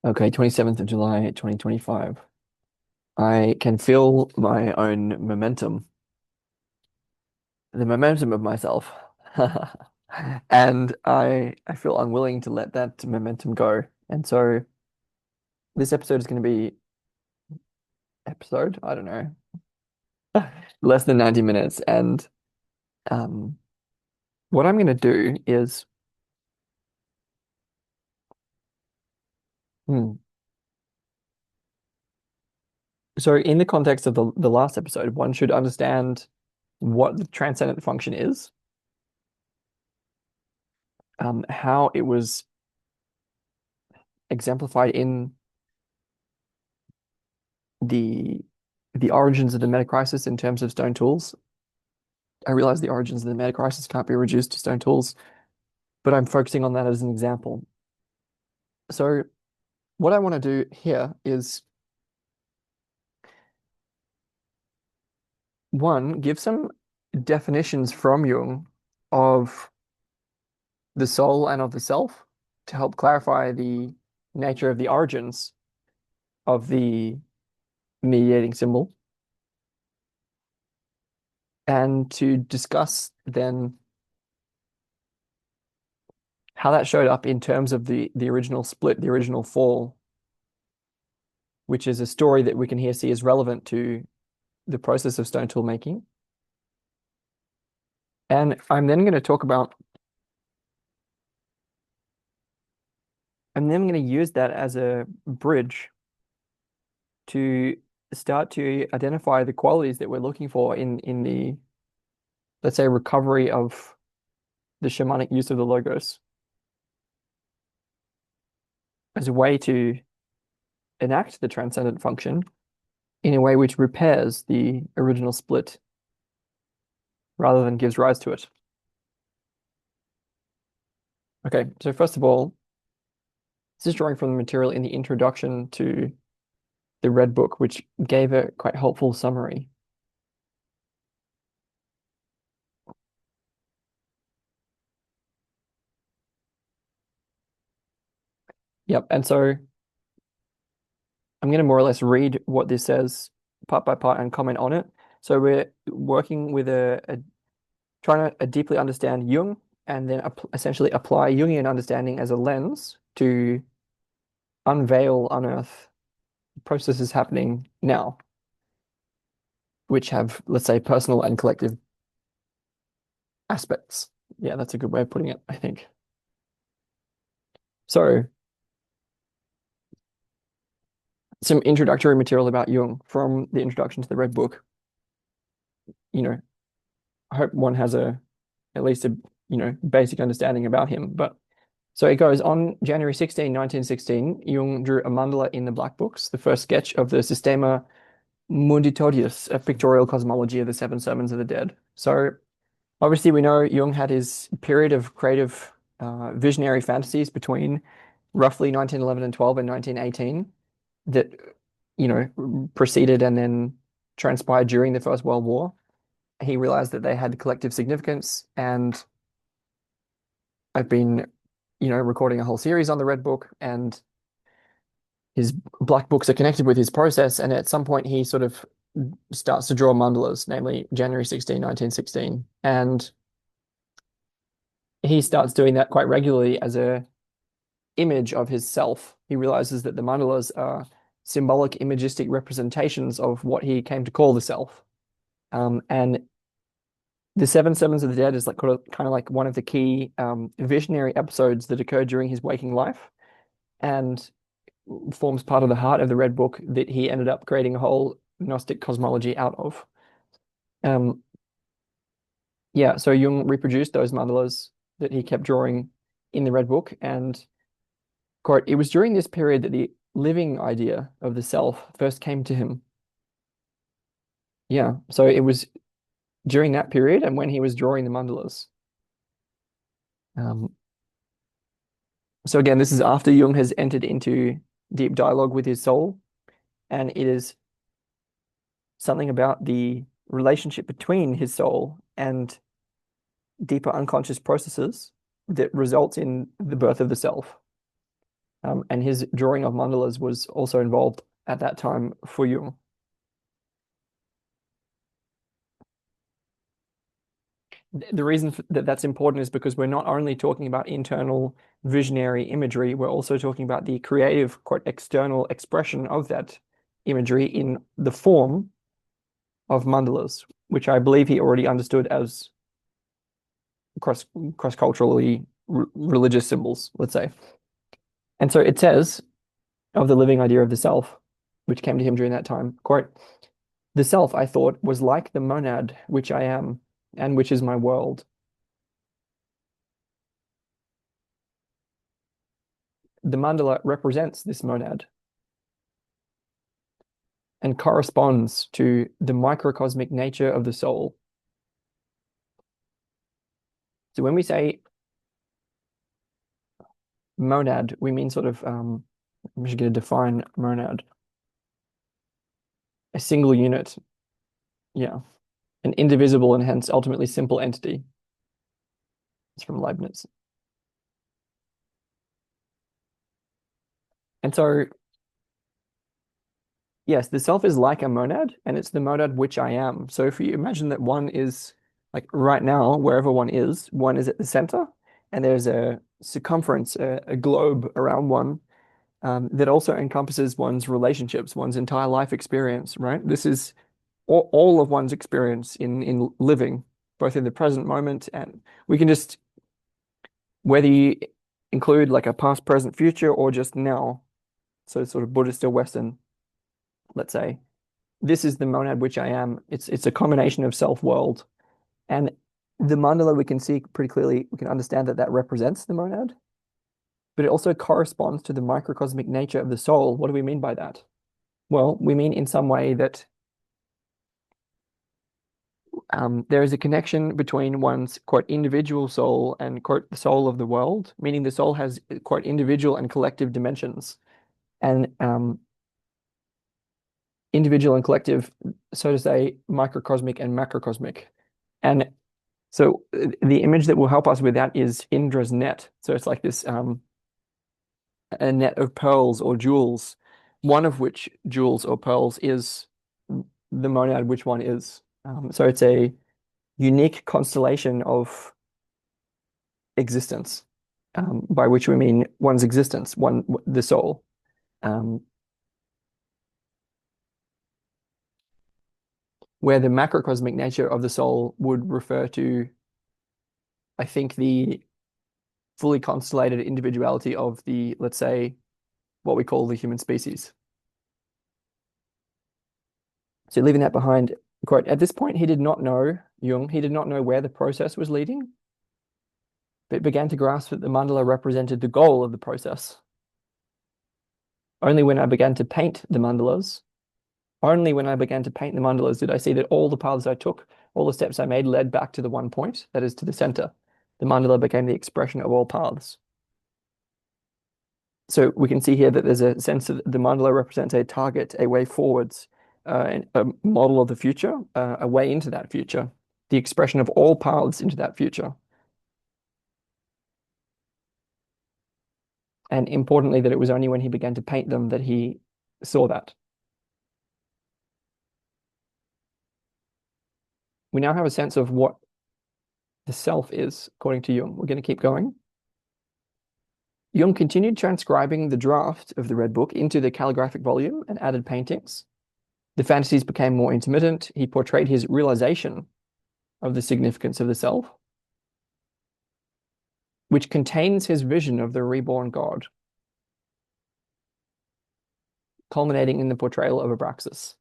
Okay, 27th of July, 2025. I can feel my own momentum, the momentum of myself. And I feel unwilling to let that momentum go. And so this episode is going to be I don't know, less than 90 minutes. And um what I'm going to do is hmm, so in the context of the last episode, one should understand what the transcendent function is, how it was exemplified in the the origins of the meta crisis in terms of stone tools. I realize the origins of the meta crisis can't be reduced to stone tools, but I'm focusing on that as an example. So what I want to do here is one, give some definitions from Jung of the soul and of the self to help clarify the nature of the origins of the mediating symbol, and to discuss then how that showed up in terms of the original split, the original fall, which is a story that we can here see is relevant to the process of stone tool making. And I'm then going to use that as a bridge to start to identify the qualities that we're looking for in the, let's say, recovery of the shamanic use of the logos as a way to enact the transcendent function in a way which repairs the original split rather than gives rise to it. Okay, so first of all, this is drawing from the material in the introduction to the Red Book, which gave a quite helpful summary. Yep, and so I'm going to more or less read what this says part by part and comment on it. So we're working with trying to deeply understand Jung and then essentially apply Jungian understanding as a lens to unearth processes happening now, which have, let's say, personal and collective aspects. Yeah, that's a good way of putting it, I think. So, some introductory material about Jung from the introduction to the Red Book. You know, I hope one has at least a, basic understanding about him. But so it goes on January 16, 1916, Jung drew a mandala in the Black Books, the first sketch of the Systema Munditodius, a pictorial cosmology of the Seven Sermons of the Dead. So obviously we know Jung had his period of creative visionary fantasies between roughly 1911 and 12 and 1918 that, preceded and then transpired during the First World War. He realized that they had collective significance, and I've been, recording a whole series on the Red Book, and his Black Books are connected with his process. And at some point, he sort of starts to draw mandalas, namely January 16, 1916. And he starts doing that quite regularly as a image of his self. He realizes that the mandalas are symbolic, imagistic representations of what he came to call the self. And the Seven Sermons of the Dead is like kind of like one of the key visionary episodes that occurred during his waking life, and forms part of the heart of the Red Book that he ended up creating a whole Gnostic cosmology out of. Um, yeah, so Jung reproduced those mandalas that he kept drawing in the Red Book, and quote, it was during this period that the living idea of the self first came to him. Yeah, so it was during that period and when he was drawing the mandalas. Um, so again, this is after Jung has entered into deep dialogue with his soul, and it is something about the relationship between his soul and deeper unconscious processes that results in the birth of the self. And his drawing of mandalas was also involved at that time for Jung. The reason that that's important is because we're not only talking about internal visionary imagery, we're also talking about the creative, quite external expression of that imagery in the form of mandalas, which I believe he already understood as cross-culturally religious symbols, let's say. And so it says of the living idea of the self, which came to him during that time, quote, "The self, I thought, was like the monad which I am, and which is my world. The mandala represents this monad and corresponds to the microcosmic nature of the soul." So when we say monad, we mean sort of, I'm just going to define monad, a single unit. Yeah. An indivisible and hence ultimately simple entity. It's from Leibniz. And so, yes, the self is like a monad, and it's the monad which I am. So if you imagine that one is like right now, wherever one is at the center, and there's a circumference, a globe around one, that also encompasses one's relationships, one's entire life experience, right? This is all of one's experience in living, both in the present moment, and we can just, whether you include like a past, present, future, or just now, so sort of Buddhist or Western, let's say, this is the monad which I am. It's a combination of self-world. And the mandala, we can see pretty clearly, we can understand that that represents the monad, but it also corresponds to the microcosmic nature of the soul. What do we mean by that? Well, we mean in some way that there is a connection between one's, quote, individual soul and, quote, the soul of the world, meaning the soul has, quote, individual and collective dimensions. And individual and collective, so to say, microcosmic and macrocosmic. And so the image that will help us with that is Indra's net. So it's like this a net of pearls or jewels, one of which jewels or pearls is the monad, which one is. So it's a unique constellation of existence, by which we mean one's existence, the soul. Um, where the macrocosmic nature of the soul would refer to, I think, the fully constellated individuality of the, let's say, what we call the human species. So leaving that behind, quote, "At this point, he did not know, Jung, he did not know where the process was leading, but began to grasp that the mandala represented the goal of the process. Only when I began to paint the mandalas, only when I began to paint the mandalas did I see that all the paths I took, all the steps I made led back to the one point, that is to the center. The mandala became the expression of all paths." So we can see here that there's a sense that the mandala represents a target, a way forwards, a model of the future, a way into that future, the expression of all paths into that future. And importantly, that it was only when he began to paint them that he saw that. We now have a sense of what the self is, according to Jung. We're going to keep going. Jung continued transcribing the draft of the Red Book into the calligraphic volume and added paintings. The fantasies became more intermittent. He portrayed his realization of the significance of the self, which contains his vision of the reborn God, culminating in the portrayal of Abraxas.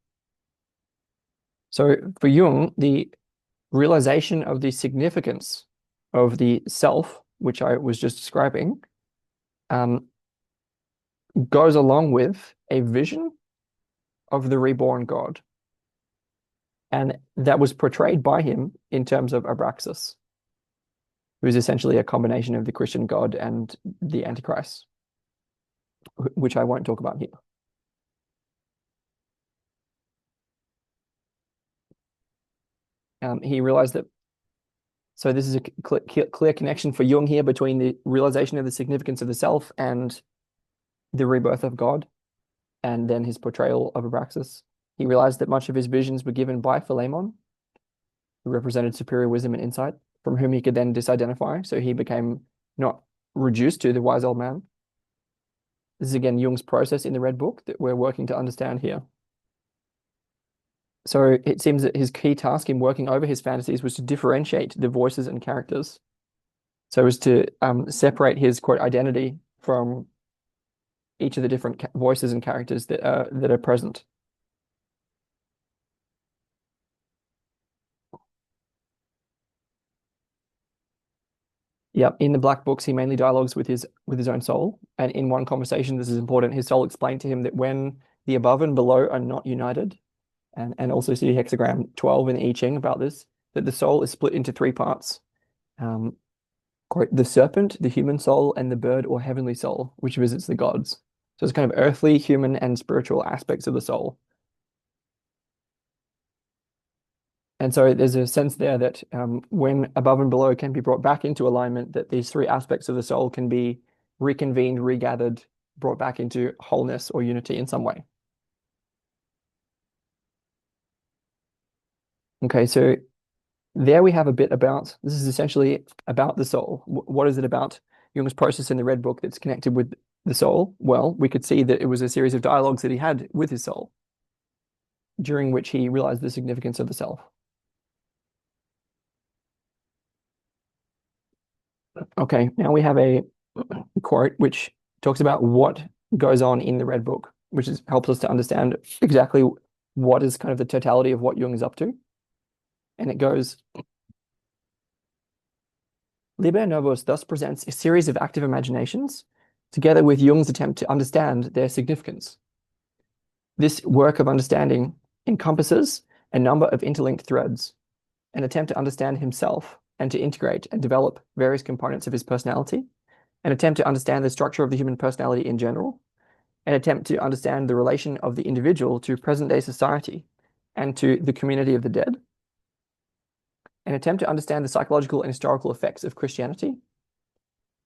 So for Jung, the realization of the significance of the self, which I was just describing, goes along with a vision of the reborn God. And that was portrayed by him in terms of Abraxas, who is essentially a combination of the Christian God and the Antichrist, which I won't talk about here. He realized that, so this is a clear connection for Jung here between the realization of the significance of the self and the rebirth of God and then his portrayal of Abraxas. He realized that much of his visions were given by Philemon, who represented superior wisdom and insight, from whom he could then disidentify. So he became not reduced to the wise old man. This is again Jung's process in the Red Book that we're working to understand here. So it seems that his key task in working over his fantasies was to differentiate the voices and characters. So as to separate his quote identity from each of the different voices and characters that are present. Yep, in the Black Books, he mainly dialogues with his own soul. And in one conversation, this is important, his soul explained to him that when the above and below are not united, and also see hexagram 12 in the I Ching about this, that the soul is split into three parts. Quote, the serpent, the human soul, and the bird or heavenly soul, which visits the gods. So it's kind of earthly, human, and spiritual aspects of the soul. And so there's a sense there that when above and below can be brought back into alignment, that these three aspects of the soul can be reconvened, regathered, brought back into wholeness or unity in some way. Okay, so there we have a bit about, this is essentially about the soul. What is it about Jung's process in the Red Book that's connected with the soul? Well, we could see that it was a series of dialogues that he had with his soul, during which he realized the significance of the self. Okay, now we have a quote which talks about what goes on in the Red Book, which helps us to understand exactly what is kind of the totality of what Jung is up to. And it goes, Liber Novus thus presents a series of active imaginations, together with Jung's attempt to understand their significance. This work of understanding encompasses a number of interlinked threads, an attempt to understand himself and to integrate and develop various components of his personality, an attempt to understand the structure of the human personality in general, an attempt to understand the relation of the individual to present-day society and to the community of the dead, an attempt to understand the psychological and historical effects of Christianity,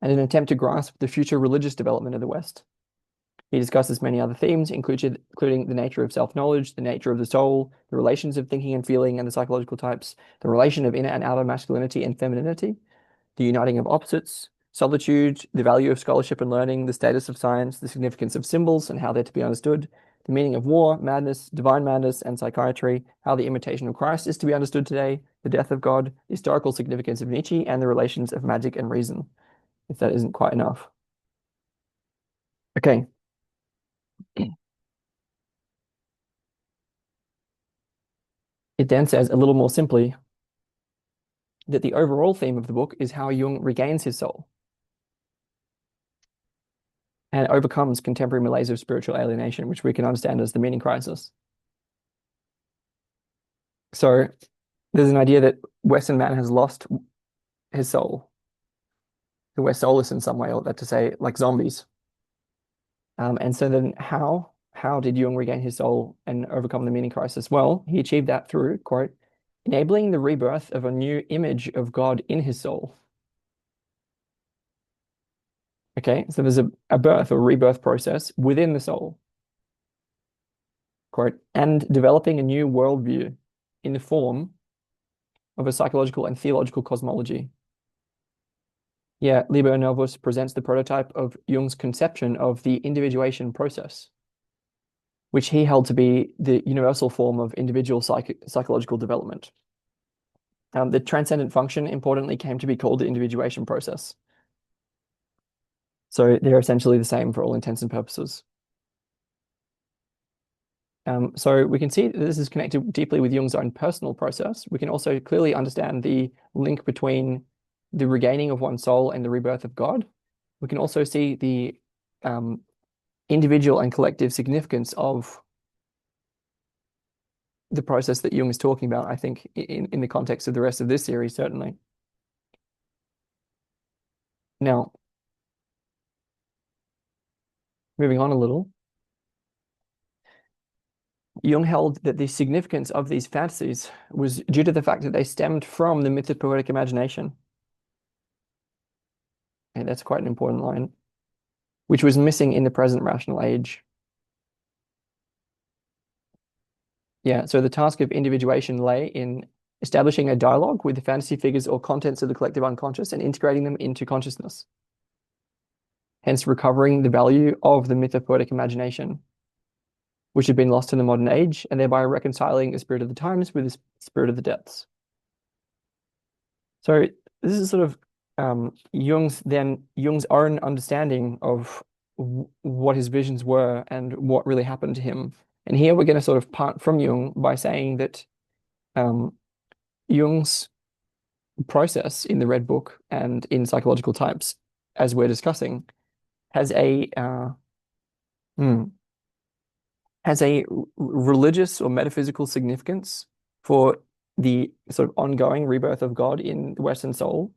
and an attempt to grasp the future religious development of the West. He discusses many other themes, including the nature of self-knowledge, the nature of the soul, the relations of thinking and feeling and the psychological types, the relation of inner and outer masculinity and femininity, the uniting of opposites, solitude, the value of scholarship and learning, the status of science, the significance of symbols and how they're to be understood, the meaning of war, madness, divine madness, and psychiatry, how the imitation of Christ is to be understood today, the death of God, the historical significance of Nietzsche, and the relations of magic and reason, if that isn't quite enough. Okay. It then says a little more simply that the overall theme of the book is how Jung regains his soul and overcomes contemporary malaise of spiritual alienation, which we can understand as the meaning crisis. So there's an idea that Western man has lost his soul. That we're soulless in some way, or that to say, like zombies. And so then how did Jung regain his soul and overcome the meaning crisis? Well, he achieved that through, quote, enabling the rebirth of a new image of God in his soul. Okay, so there's a birth or rebirth process within the soul. Quote, and developing a new worldview in the form of a psychological and theological cosmology. Yeah, Liber Novus presents the prototype of Jung's conception of the individuation process, which he held to be the universal form of individual psychological development. The transcendent function, importantly, came to be called the individuation process. So they're essentially the same for all intents and purposes. So we can see that this is connected deeply with Jung's own personal process. We can also clearly understand the link between the regaining of one's soul and the rebirth of God. We can also see the individual and collective significance of the process that Jung is talking about, I think, in the context of the rest of this series, certainly. Now, moving on a little, Jung held that the significance of these fantasies was due to the fact that they stemmed from the mythopoetic imagination. And that's quite an important line. which was missing in the present rational age. Yeah, so the task of individuation lay in establishing a dialogue with the fantasy figures or contents of the collective unconscious and integrating them into consciousness, hence recovering the value of the mythopoetic imagination, which had been lost in the modern age, and thereby reconciling the spirit of the times with the spirit of the depths. So this is sort of Jung's own understanding of what his visions were and what really happened to him. And here we're going to sort of part from Jung by saying that Jung's process in the Red Book and in Psychological Types, as we're discussing, has a hmm, religious or metaphysical significance for the sort of ongoing rebirth of God in the Western soul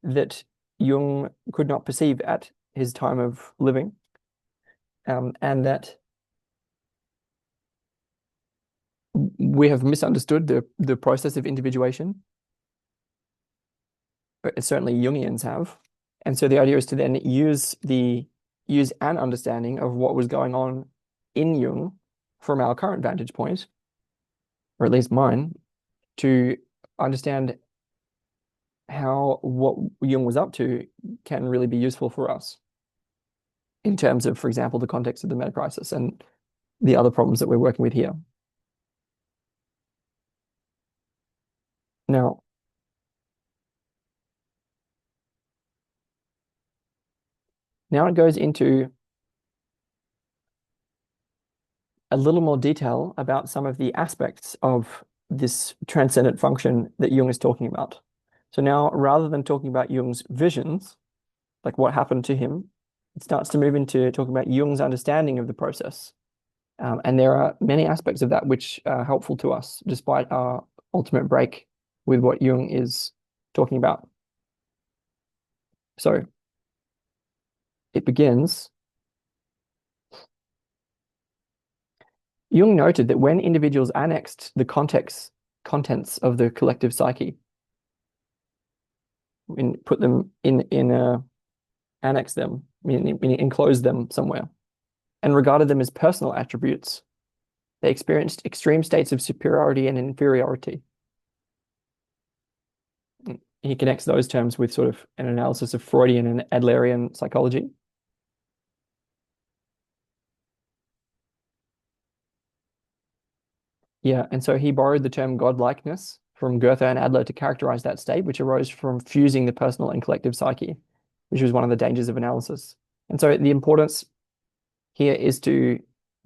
that Jung could not perceive at his time of living, and that we have misunderstood the process of individuation. Certainly Jungians have. And so the idea is to then use an understanding of what was going on in Jung from our current vantage point, or at least mine, to understand how what Jung was up to can really be useful for us in terms of, for example, the context of the meta crisis and the other problems that we're working with here. Now, it goes into a little more detail about some of the aspects of this transcendent function that Jung is talking about. So now, rather than talking about Jung's visions, like what happened to him, it starts to move into talking about Jung's understanding of the process. And there are many aspects of that which are helpful to us, despite our ultimate break with what Jung is talking about. So it begins. Jung noted that when individuals annexed the contents of the collective psyche, and put them annex them, meaning enclose them somewhere, and regarded them as personal attributes, they experienced extreme states of superiority and inferiority. He connects those terms with sort of an analysis of Freudian and Adlerian psychology. Yeah, and so he borrowed the term godlikeness from Goethe and Adler to characterize that state, which arose from fusing the personal and collective psyche, which was one of the dangers of analysis. And so the importance here is to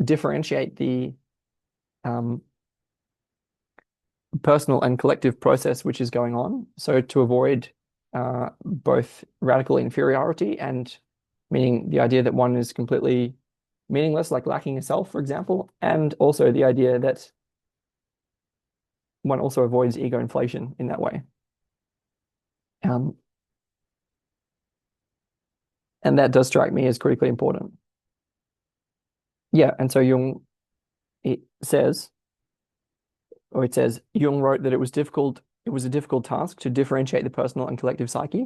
differentiate the personal and collective process which is going on. So to avoid both radical inferiority and meaning the idea that one is completely meaningless, like lacking a self, for example, and also the idea that one also avoids ego inflation in that way. And that does strike me as critically important. Yeah, and so Jung, it says, Jung wrote that it was a difficult task to differentiate the personal and collective psyche.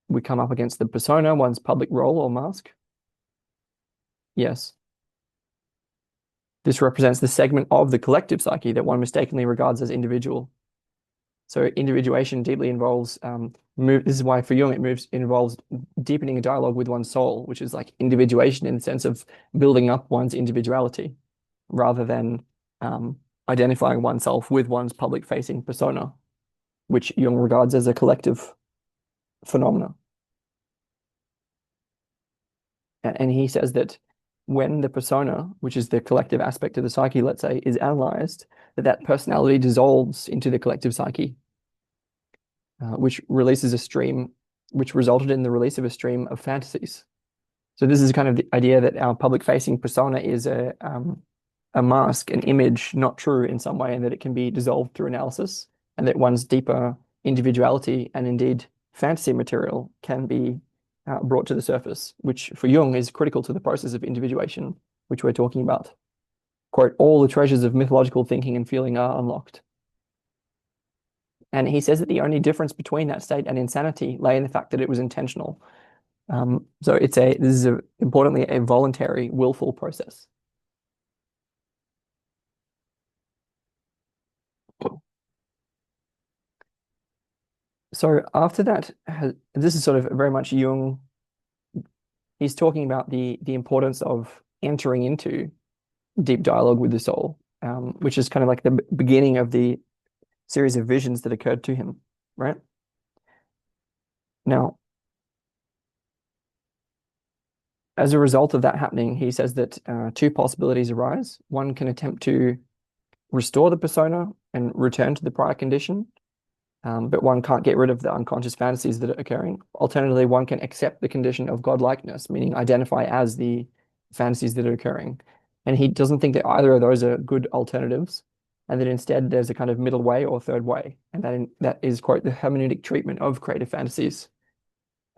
We come up against the persona, one's public role or mask. Yes. This represents the segment of the collective psyche that one mistakenly regards as individual. So individuation deeply involves this is why for Jung it involves deepening a dialogue with one's soul, which is like individuation in the sense of building up one's individuality, rather than identifying oneself with one's public-facing persona, which Jung regards as a collective phenomena. And he says that when the persona, which is the collective aspect of the psyche, let's say, is analyzed, that personality dissolves into the collective psyche, which resulted in the release of a stream of fantasies. So this is kind of the idea that our public-facing persona is a mask, an image, not true in some way, and that it can be dissolved through analysis, and that one's deeper individuality and indeed fantasy material can be brought to the surface, which for Jung is critical to the process of individuation, which we're talking about. Quote, all the treasures of mythological thinking and feeling are unlocked. And he says that the only difference between that state and insanity lay in the fact that it was intentional. So this is importantly a voluntary, willful process. So after that, this is sort of very much Jung. He's talking about the importance of entering into deep dialogue with the soul, which is kind of like the beginning of the series of visions that occurred to him, right? Now, as a result of that happening, he says that two possibilities arise. One can attempt to restore the persona and return to the prior condition, but one can't get rid of the unconscious fantasies that are occurring. Alternatively, one can accept the condition of godlikeness, meaning identify as the fantasies that are occurring. And he doesn't think that either of those are good alternatives, and that instead there's a kind of middle way or third way, and that is, quote, the hermeneutic treatment of creative fantasies.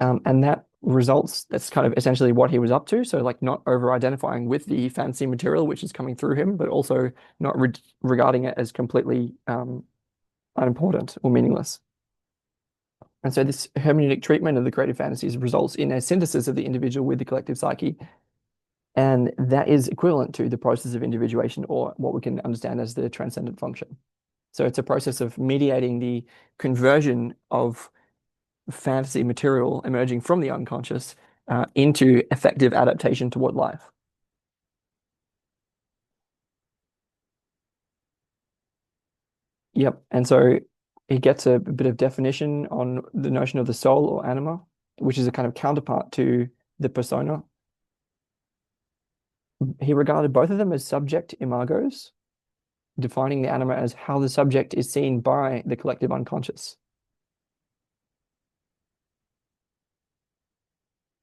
And that's kind of essentially what he was up to. So, like, not over-identifying with the fantasy material which is coming through him, but also not regarding it as completely unimportant or meaningless. And so this hermeneutic treatment of the creative fantasies results in a synthesis of the individual with the collective psyche. And that is equivalent to the process of individuation, or what we can understand as the transcendent function. So it's a process of mediating the conversion of fantasy material emerging from the unconscious into effective adaptation toward life. Yep. And so he gets a bit of definition on the notion of the soul or anima, which is a kind of counterpart to the persona. He regarded both of them as subject imagos, defining the anima as how the subject is seen by the collective unconscious.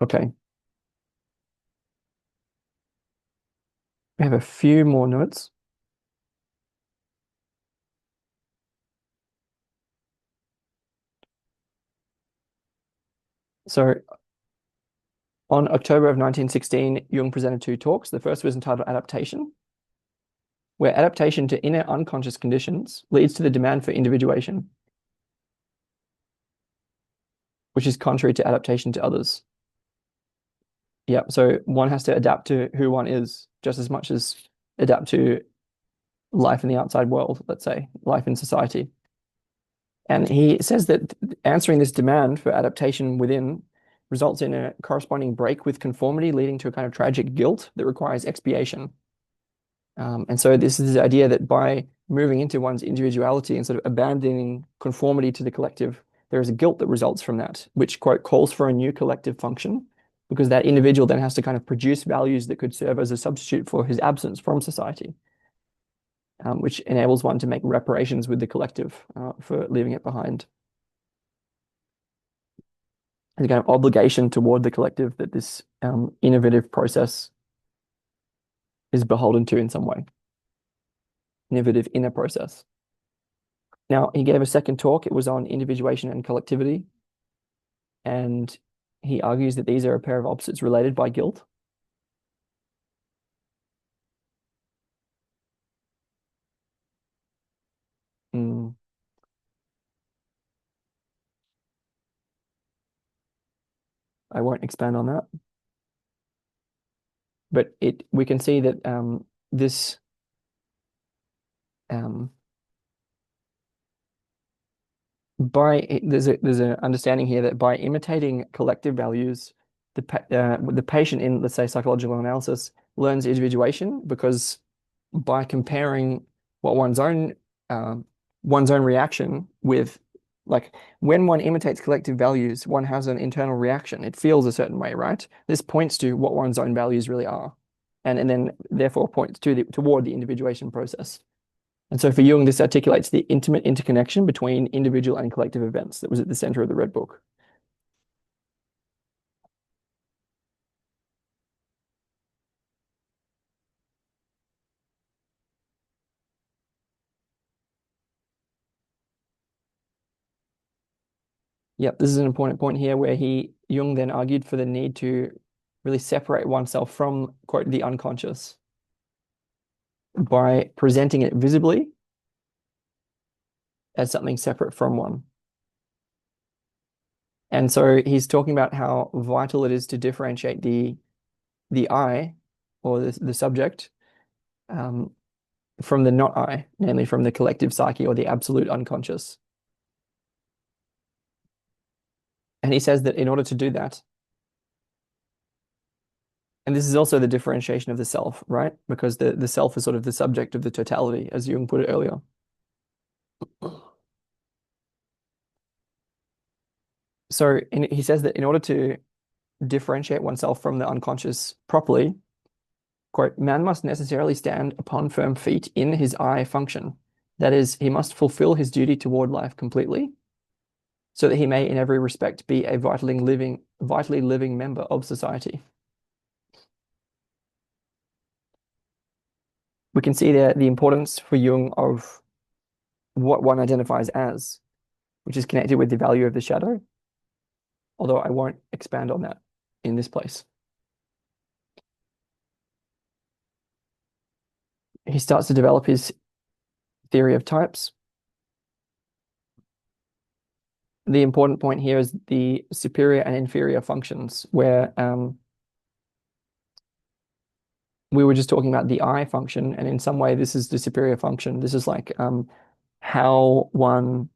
Okay. We have a few more notes. So on October of 1916, Jung presented two talks. The first was entitled Adaptation, where adaptation to inner unconscious conditions leads to the demand for individuation, which is contrary to adaptation to others. Yeah, so one has to adapt to who one is just as much as adapt to life in the outside world, let's say, life in society. And he says that answering this demand for adaptation within results in a corresponding break with conformity, leading to a kind of tragic guilt that requires expiation. And so this is the idea that by moving into one's individuality and sort of abandoning conformity to the collective, there is a guilt that results from that, which, quote, calls for a new collective function, because that individual then has to kind of produce values that could serve as a substitute for his absence from society, which enables one to make reparations with the collective for leaving it behind. There's a kind of obligation toward the collective that this innovative process is beholden to in some way. Innovative inner process. Now, he gave a second talk. It was on individuation and collectivity. And he argues that these are a pair of opposites related by guilt. Mm, I won't expand on that. But we can see that this um, there's an understanding here that by imitating collective values, the patient in, let's say, psychological analysis learns individuation, because by comparing what one's own reaction with, like, when one imitates collective values, one has an internal reaction. It feels a certain way, right? This points to what one's own values really are, and then therefore points toward the individuation process. And so for Jung, this articulates the intimate interconnection between individual and collective events that was at the center of the Red Book. Yep, this is an important point here where Jung then argued for the need to really separate oneself from, quote, the unconscious by presenting it visibly as something separate from one. And so he's talking about how vital it is to differentiate the I, or the subject, um, from the not I, namely from the collective psyche or the absolute unconscious. And he says that in order to do that, and this is also the differentiation of the self, right? Because the self is sort of the subject of the totality, as Jung put it earlier. So he says that in order to differentiate oneself from the unconscious properly, quote, man must necessarily stand upon firm feet in his I function. That is, he must fulfill his duty toward life completely, so that he may in every respect be a vitally living member of society. We can see there the importance for Jung of what one identifies as, which is connected with the value of the shadow, although I won't expand on that in this place. He starts to develop his theory of types. The important point here is the superior and inferior functions, where we were just talking about the I function, and in some way, this is the superior function. This is like how one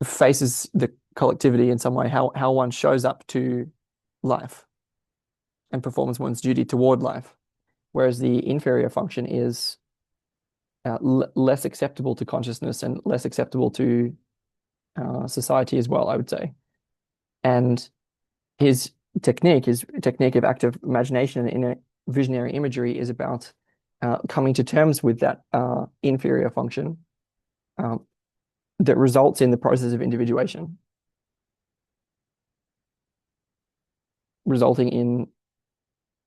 faces the collectivity in some way, how one shows up to life and performs one's duty toward life. Whereas the inferior function is less acceptable to consciousness and less acceptable to society as well, I would say. And his his technique of active imagination and inner visionary imagery is about coming to terms with that inferior function that results in the process of individuation, resulting in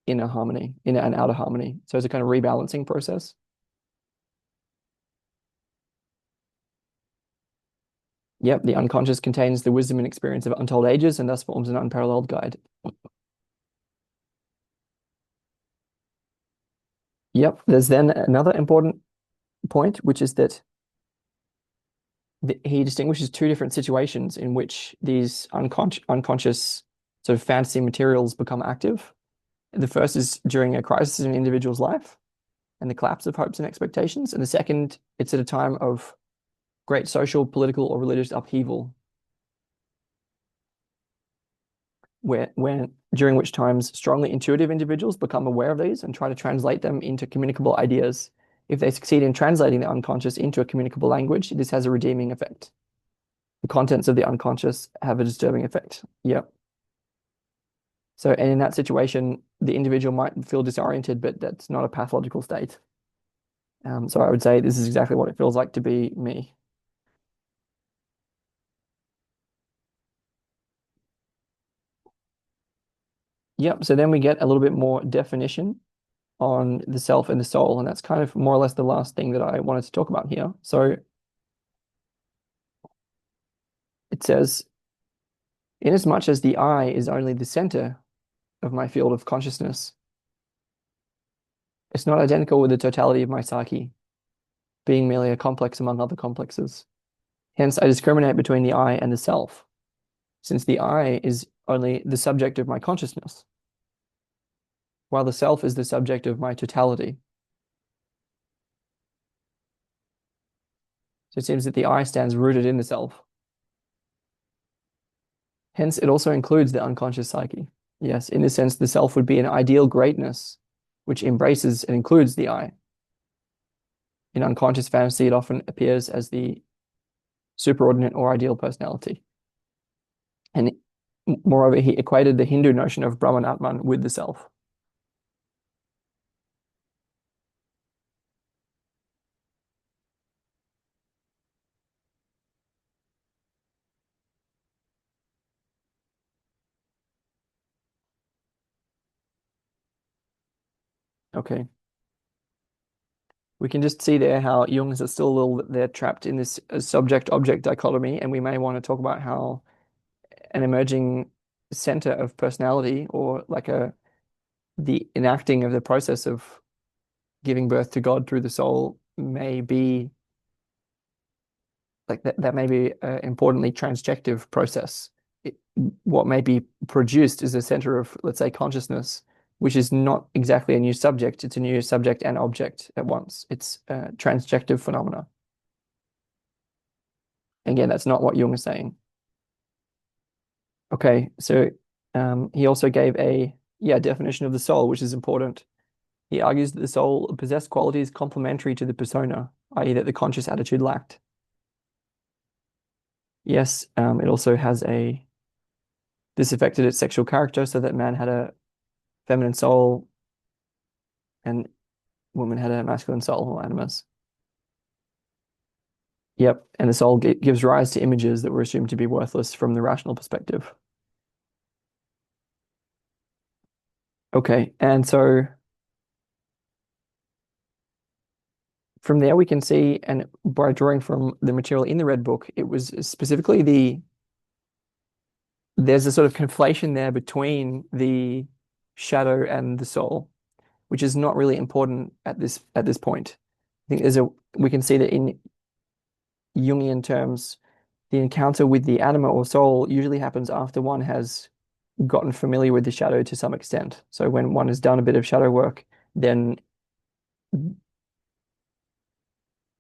inner harmony, inner and outer harmony. So it's a kind of rebalancing process. Yep, the unconscious contains the wisdom and experience of untold ages and thus forms an unparalleled guide. Yep, there's then another important point, which is that he distinguishes two different situations in which these unconscious sort of fantasy materials become active. The first is during a crisis in an individual's life and the collapse of hopes and expectations. And the second, it's at a time of great social, political, or religious upheaval, during which times strongly intuitive individuals become aware of these and try to translate them into communicable ideas. If they succeed in translating the unconscious into a communicable language, this has a redeeming effect. The contents of the unconscious have a disturbing effect. Yep. So, and in that situation, the individual might feel disoriented, but that's not a pathological state. So I would say this is exactly what it feels like to be me. Yep. So then we get a little bit more definition on the self and the soul, and that's kind of more or less the last thing that I wanted to talk about here. So it says, inasmuch as the I is only the center of my field of consciousness, it's not identical with the totality of my psyche, being merely a complex among other complexes. Hence, I discriminate between the I and the self, since the I is only the subject of my consciousness, while the self is the subject of my totality. So it seems that the I stands rooted in the self. Hence, it also includes the unconscious psyche. Yes, in this sense, the self would be an ideal greatness, which embraces and includes the I. In unconscious fantasy, it often appears as the superordinate or ideal personality. And moreover, he equated the Hindu notion of Brahman Atman with the self. Okay. We can just see there how Jung's are still a little, they're trapped in this subject-object dichotomy, and we may want to talk about how an emerging center of personality, or like the enacting of the process of giving birth to God through the soul, may be like that may be an importantly transjective process, what may be produced is a center of, let's say, consciousness, which is not exactly a new subject. It's a new subject and object at once. It's a transjective phenomena. Again, that's not what Jung is saying. Okay, so he also gave a definition of the soul, which is important. He argues that the soul possessed qualities complementary to the persona, i.e., that the conscious attitude lacked. Yes, it also has this affected its sexual character, so that man had a feminine soul and woman had a masculine soul or animus. Yep, and the soul gives rise to images that were assumed to be worthless from the rational perspective. Okay, and so from there we can see, and by drawing from the material in the Red Book, it was specifically there's a sort of conflation there between the shadow and the soul, which is not really important at this point. I think we can see that in Jungian terms, the encounter with the anima or soul usually happens after one has gotten familiar with the shadow to some extent. So when one has done a bit of shadow work, then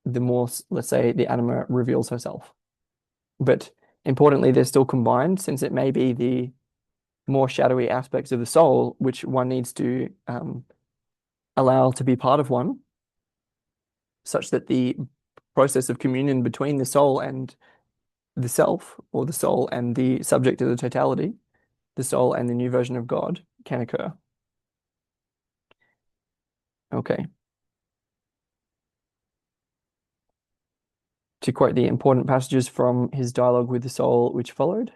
the more, let's say, the anima reveals herself. But importantly, they're still combined, since it may be the more shadowy aspects of the soul which one needs to allow to be part of one, such that the process of communion between the soul and the self, or the soul and the subject of the totality, the soul and the new version of God, can occur. Okay. To quote the important passages from his dialogue with the soul which followed,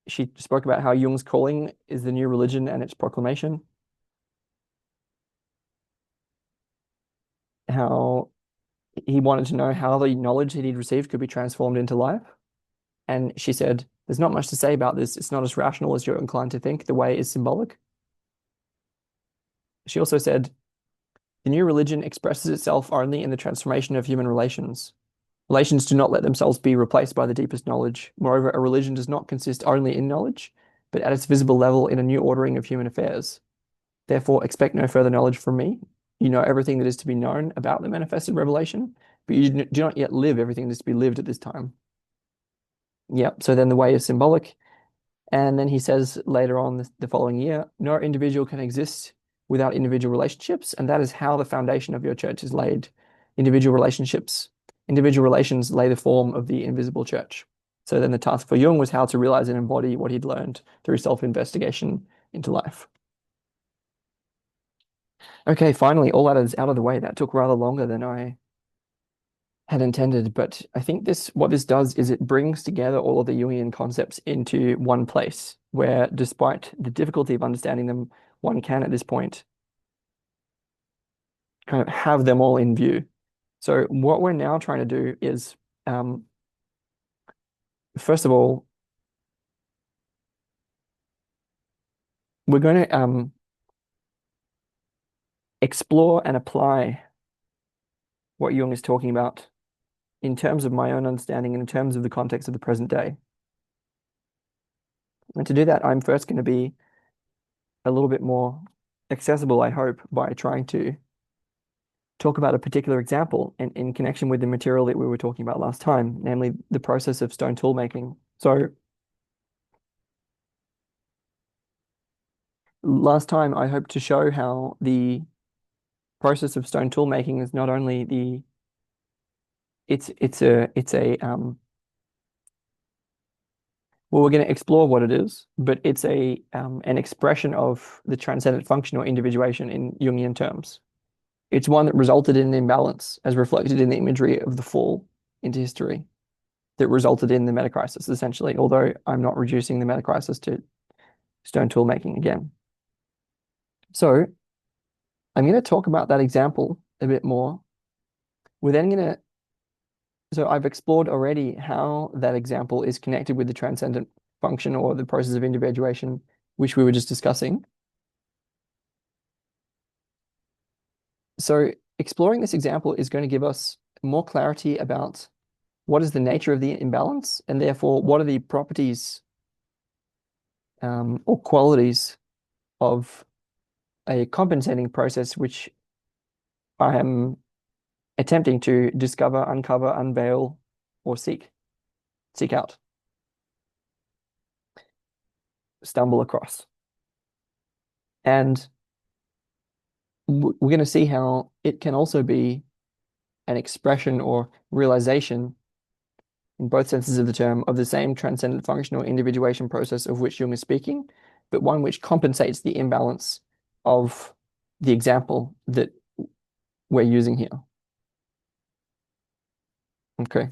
she spoke about how Jung's calling is the new religion and its proclamation, how he wanted to know how the knowledge that he'd received could be transformed into life. And she said, there's not much to say about this. It's not as rational as you're inclined to think. The way is symbolic. She also said, the new religion expresses itself only in the transformation of human relations. Relations do not let themselves be replaced by the deepest knowledge. Moreover, a religion does not consist only in knowledge, but at its visible level in a new ordering of human affairs. Therefore, expect no further knowledge from me. You know everything that is to be known about the manifested revelation, but you do not yet live everything that is to be lived at this time. Yep, so then the way is symbolic. And then he says later on the following year, no individual can exist without individual relationships, and that is how the foundation of your church is laid. Individual relations lay the form of the invisible church. So then the task for Jung was how to realize and embody what he'd learned through self-investigation into life. Okay, finally, all that is out of the way. That took rather longer than I had intended, but I think what this does is it brings together all of the Jungian concepts into one place, where despite the difficulty of understanding them, one can at this point kind of have them all in view. So what we're now trying to do is, first of all, we're going to explore and apply what Jung is talking about in terms of my own understanding and in terms of the context of the present day. And to do that, I'm first going to be a little bit more accessible, I hope, by trying to talk about a particular example in connection with the material that we were talking about last time, namely the process of stone tool making. So last time I hoped to show how the process of stone tool making is not only well, we're going to explore what it is, but it's an expression of the transcendent function or individuation in Jungian terms. It's one that resulted in an imbalance, as reflected in the imagery of the fall into history, that resulted in the metacrisis, essentially, although I'm not reducing the metacrisis to stone tool making again. So I'm going to talk about that example a bit more. So I've explored already how that example is connected with the transcendent function or the process of individuation, which we were just discussing. So exploring this example is going to give us more clarity about what is the nature of the imbalance, and therefore what are the properties or qualities of a compensating process which I am attempting to discover, uncover, unveil, or seek out, stumble across. And we're going to see how it can also be an expression or realization in both senses of the term of the same transcendent functional individuation process of which Jung is speaking, but one which compensates the imbalance of the example that we're using here. Okay.